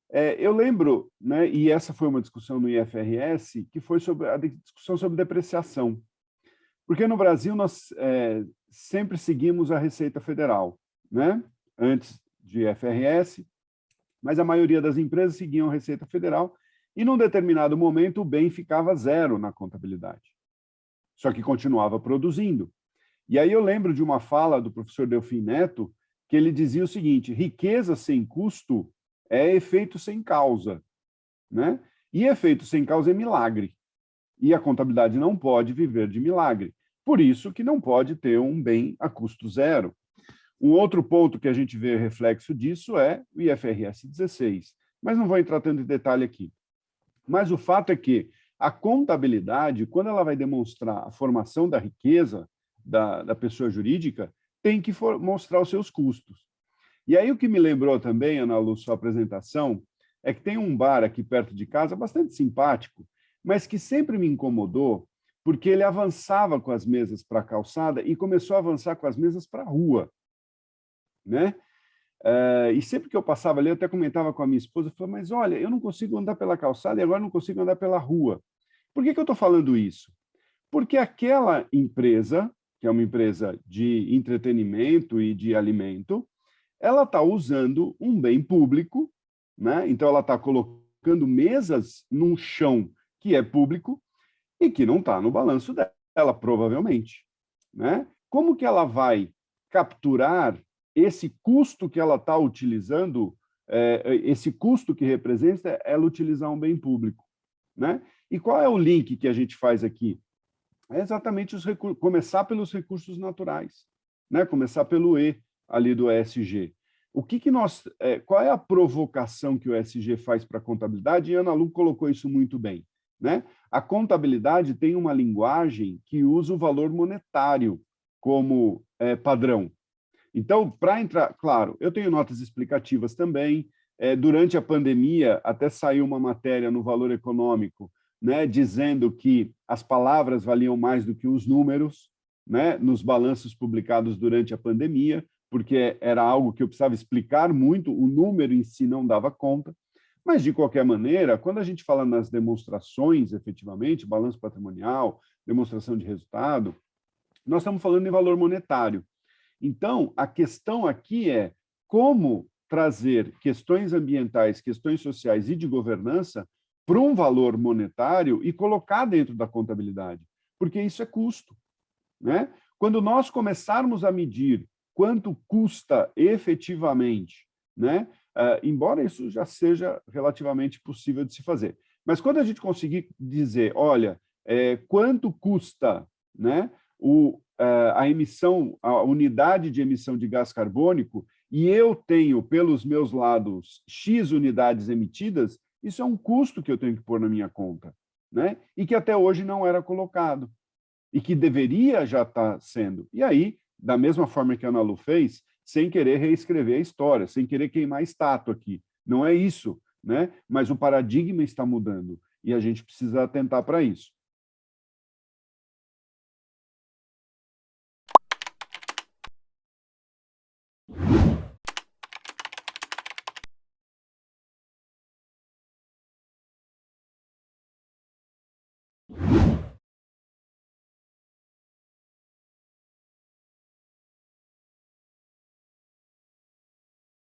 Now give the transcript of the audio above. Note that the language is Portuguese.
Eu lembro, né, e essa foi uma discussão no IFRS, que foi sobre a discussão sobre depreciação. Porque no Brasil nós sempre seguimos a Receita Federal, né? Antes de IFRS, mas a maioria das empresas seguiam a Receita Federal e, num determinado momento, o bem ficava zero na contabilidade. Só que continuava produzindo. E aí eu lembro de uma fala do professor Delfim Neto, que ele dizia o seguinte: riqueza sem custo é efeito sem causa, né? E efeito sem causa é milagre. E a contabilidade não pode viver de milagre. Por isso que não pode ter um bem a custo zero. Um outro ponto que a gente vê reflexo disso é o IFRS 16, mas não vou entrar tanto em detalhe aqui. Mas o fato é que a contabilidade, quando ela vai demonstrar a formação da riqueza da pessoa jurídica, tem que mostrar os seus custos. E aí o que me lembrou também, Ana Lu, sua apresentação, é que tem um bar aqui perto de casa, bastante simpático, mas que sempre me incomodou, porque ele avançava com as mesas para a calçada e começou a avançar com as mesas para a rua, né? E sempre que eu passava ali, eu até comentava com a minha esposa, eu falava, mas olha, eu não consigo andar pela calçada e agora não consigo andar pela rua. Por que eu estou falando isso? Porque aquela empresa, que é uma empresa de entretenimento e de alimento, ela está usando um bem público, né? Então ela está colocando mesas num chão que é público e que não está no balanço dela, provavelmente, né? Como que ela vai capturar esse custo que ela está utilizando, esse custo que representa ela utilizar um bem público, né? E qual é o link que a gente faz aqui? É exatamente começar pelos recursos naturais, né? Começar pelo E ali do ESG. Qual é a provocação que o ESG faz para a contabilidade? E a Ana Lu colocou isso muito bem, né? A contabilidade tem uma linguagem que usa o valor monetário como padrão. Então, para entrar, claro, eu tenho notas explicativas também. Durante a pandemia, até saiu uma matéria no Valor Econômico, né, dizendo que as palavras valiam mais do que os números, né, nos balanços publicados durante a pandemia, porque era algo que eu precisava explicar muito, o número em si não dava conta. Mas, de qualquer maneira, quando a gente fala nas demonstrações, efetivamente, balanço patrimonial, demonstração de resultado, nós estamos falando em valor monetário. Então, a questão aqui é como trazer questões ambientais, questões sociais e de governança para um valor monetário e colocar dentro da contabilidade, porque isso é custo, né? Quando nós começarmos a medir quanto custa efetivamente, né? Embora isso já seja relativamente possível de se fazer, mas quando a gente conseguir dizer, olha, quanto custa, né, a emissão, a unidade de emissão de gás carbônico, e eu tenho, pelos meus lados, X unidades emitidas, isso é um custo que eu tenho que pôr na minha conta, né? E que até hoje não era colocado, e que deveria já estar sendo. E aí, da mesma forma que a Ana Lu fez, sem querer reescrever a história, sem querer queimar estátua aqui. Não é isso, né? Mas o paradigma está mudando, e a gente precisa atentar para isso.